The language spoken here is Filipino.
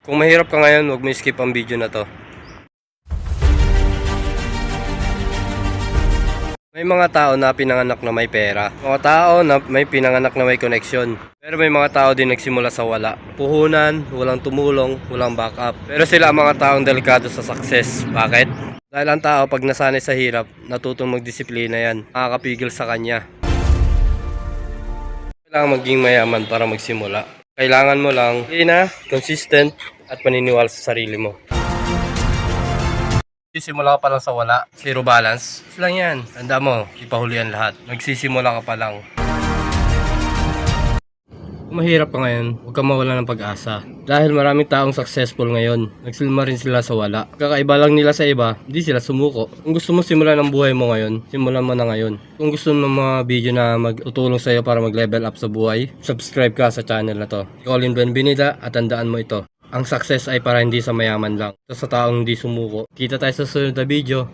Kung mahirap ka ngayon, huwag mo skip ang video na to. May mga tao na pinanganak na may pera. Mga tao na may pinanganak na may koneksyon. Pero may mga tao din nagsimula sa wala. Puhunan, walang tumulong, walang backup. Pero sila ang mga taong delikado sa success. Bakit? Dahil ang tao pag nasanay sa hirap, natutong magdisiplina yan. Nakakapigil sa kanya. Kailangan maging mayaman para magsimula. Kailangan mo lang consistent at paniniwala sa sarili mo. Nagsisimula ka pa lang sa wala, zero balance. Is lang yan. Tanda mo, ipahuli ang lahat. Nagsisimula ka pa lang. Kung mahirap ka ngayon, huwag kang mawala ng pag-asa. Dahil maraming taong successful ngayon, nagsilma rin sila sa wala. Kakaiba lang nila sa iba, hindi sila sumuko. Kung gusto mo simulan ang buhay mo ngayon, simulan mo na ngayon. Kung gusto mo ng mga video na magtutulong sa iyo para mag-level up sa buhay, subscribe ka sa channel na to. Colin Benvenida at tandaan mo ito. Ang success ay para hindi sa mayaman lang. Ito sa taong hindi sumuko. Kita tayo sa susunod na video.